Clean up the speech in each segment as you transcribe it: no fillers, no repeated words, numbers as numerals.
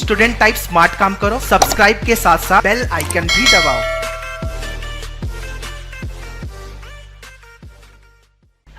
Student type smart काम करो, subscribe के साथ साथ बेल आइकन भी दबाओ।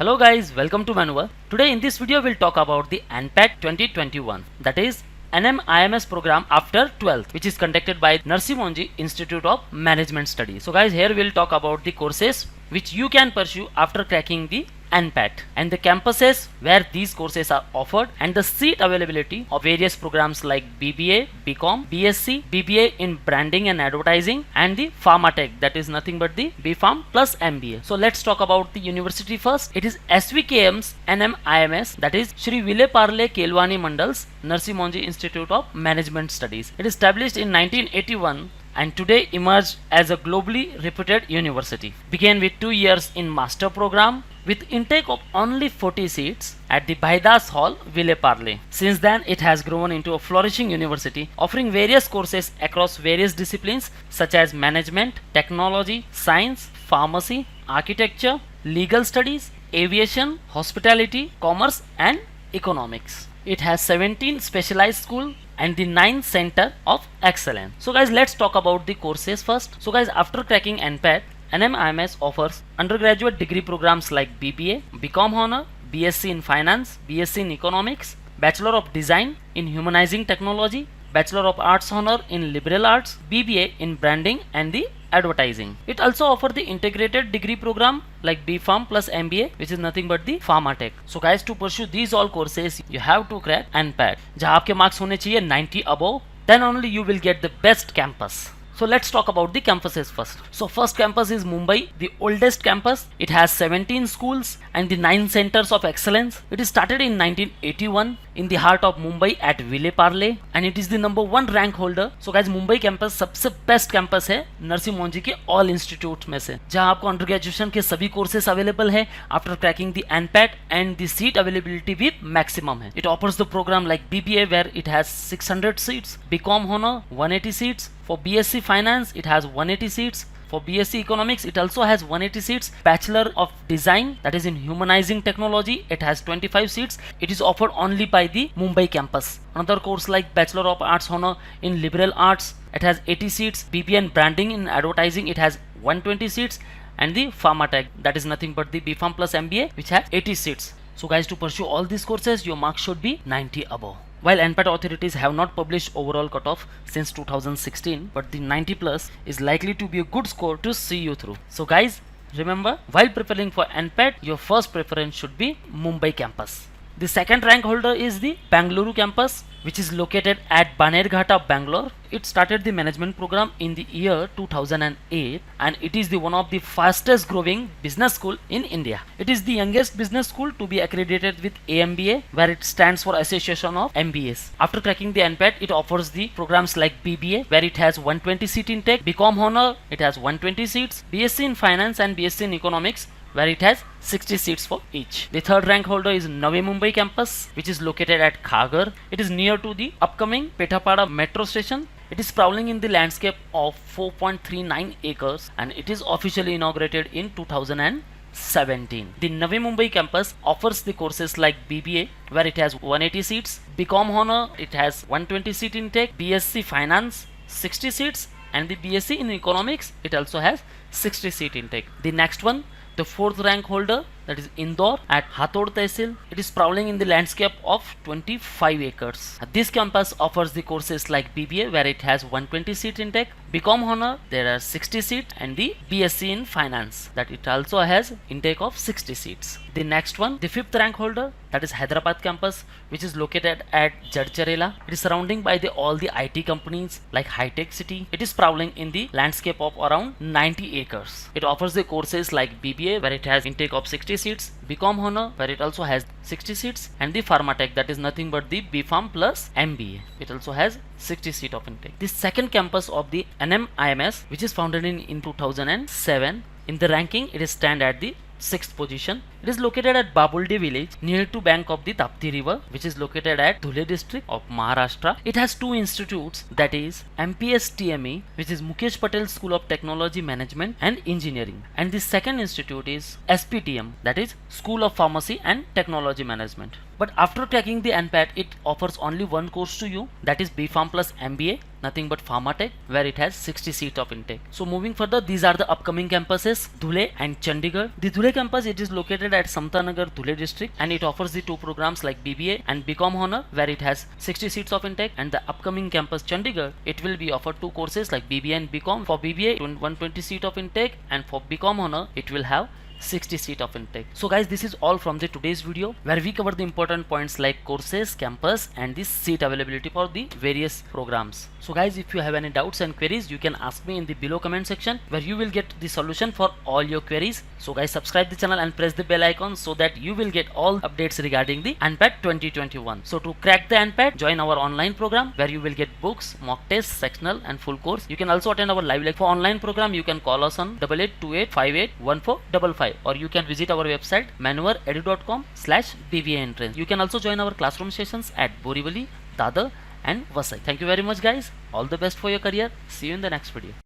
Hello guys, welcome to Manual. Today in this video we'll talk about the ANPAT 2021, that is NMIMS program after 12th, which is conducted by Narsi Monji Institute of Management Studies. So guys, here we'll talk about the courses which you can pursue after cracking the ANPAT and the campuses where these courses are offered and the seat availability of various programs like BBA, BCom, BSc, BBA in branding and advertising and the Pharmatech, that is nothing but the BPharm plus MBA. So let's talk about the university first. It is SVKM's NMIMS, that is Shri Vile Parle Kelwani Mandal's Narsi Monji Institute of Management Studies. It is established in 1981 and today emerged as a globally reputed university. Began with 2 years in master program with intake of only 40 seats at the Bhaidas Hall, Vile Parle. Since then, it has grown into a flourishing university offering various courses across various disciplines such as management, technology, science, pharmacy, architecture, legal studies, aviation, hospitality, commerce and economics. It has 17 specialized schools and the 9 center of excellence. So guys, let's talk about the courses first. So guys, after cracking NPAT, NMIMS offers undergraduate degree programs like BBA, BCom Honor, BSc in Finance, BSc in Economics, Bachelor of Design in Humanizing Technology, Bachelor of Arts Honor in Liberal Arts, BBA in Branding and the Advertising. It also offers the integrated degree program like BPharm plus MBA, which is nothing but the Pharmatech. So guys, to pursue these all courses, you have to crack NPAT. जहाँ आपके marks होने चाहिए 90 above, then only you will get the best campus. So let's talk about the campuses first. So first campus is Mumbai, the oldest campus. It has 17 schools and the 9 centers of excellence. It is started in 1981 in the heart of Mumbai at Vile Parle and it is the number 1 rank holder. So guys, Mumbai campus सबसे best campus है नरसी मोंजी के all institutes में से, जहाँ आपको under graduation के सभी courses available है after cracking the NPAT and the seat availability भी maximum है. It offers the program like BBA where it has 600 seats, BCom Honor 180 seats, for BSc Finance it has 180 seats, for BSc Economics it also has 180 seats, Bachelor of Design, that is in Humanizing Technology, it has 25 seats. It is offered only by the Mumbai campus. Another course like Bachelor of Arts Honor in Liberal Arts, it has 80 seats, BBA in Branding in Advertising it has 120 seats and the Pharmatech, that is nothing but the BPharm plus MBA, which has 80 seats. So guys, to pursue all these courses your marks should be 90 above. While NPAT authorities have not published overall cutoff since 2016, but the 90 plus is likely to be a good score to see you through. So guys, remember, while preparing for NPAT, your first preference should be Mumbai campus. The second rank holder is the Bangalore campus, which is located at Banerghatta, Bangalore. It started the management program in the year 2008 and it is the one of the fastest growing business school in India. It is the youngest business school to be accredited with AMBA, where it stands for Association of MBAs. After cracking the NPAT, it offers the programs like BBA, where it has 120 seat intake, BCom Honor, it has 120 seats, BSc in Finance and BSc in Economics, where it has 60 seats for each. The third rank holder is Navi Mumbai campus, which is located at Khagar. It is near to the upcoming Petapada metro station. It is sprawling in the landscape of 4.39 acres and it is officially inaugurated in 2017. The Navi Mumbai campus offers the courses like BBA, where it has 180 seats, BCom Honor, it has 120 seat intake, BSc Finance 60 seats and the BSc in Economics, it also has 60 seat intake. The next one, the fourth rank holder, that is Indore at Hathod Tehsil. It is sprawling in the landscape of 25 acres. This campus offers the courses like BBA, where it has 120 seat intake, BCom Honor, there are 60 seats and the BSc in Finance, that it also has intake of 60 seats. The next one, the fifth rank holder, that is Hyderabad campus, which is located at Jadcherla. It is surrounded by all the IT companies like High Tech City. It is sprawling in the landscape of around 90 acres. It offers the courses like BBA, where it has intake of 60 seats, BCom Honor, where it also has 60 seats and the Pharmatech, that is nothing but the BPharm plus MBA. It also has 60 seat of intake. The second campus of the NMIMS, which is founded in 2007, in the ranking it is stand at the 6th position. It is located at Babuldi village near to bank of the Tapti river, which is located at Dhule district of Maharashtra. It has 2 institutes, that is MPS TME, which is Mukesh Patel School of Technology Management and Engineering, and the second institute is SPTM, that is School of Pharmacy and Technology Management. But after cracking the ANPAT, it offers only one course to you, that is BPharm plus MBA, nothing but Pharmatech, where it has 60 seats of intake. So moving further, these are the upcoming campuses, Dhule and Chandigarh. The Dhule campus, it is located at Samtanagar, Dhule district, and it offers the two programs like BBA and BCom Honor, where it has 60 seats of intake. And the upcoming campus Chandigarh, it will be offered two courses like BBA and BCom. For BBA, 120 seat of intake, and for BCom Honor, it will have 60 seat of intake. So guys, this is all from the today's video, where we cover the important points like courses, campus, and the seat availability for the various programs. So guys, if you have any doubts and queries, you can ask me in the below comment section, where you will get the solution for all your queries. So guys, subscribe the channel and press the bell icon so that you will get all updates regarding the ANPAT 2021. So to crack the ANPAT, join our online program, where you will get books, mock tests, sectional, and full course. You can also attend our live lecture. For online program, you can call us on 8828581455, or you can visit our website manuaredu.com/BBA entrance. You can also join our classroom sessions at Borivali, Dadar, and Vasai. Thank you very much guys. All the best for your career. See you in the next video.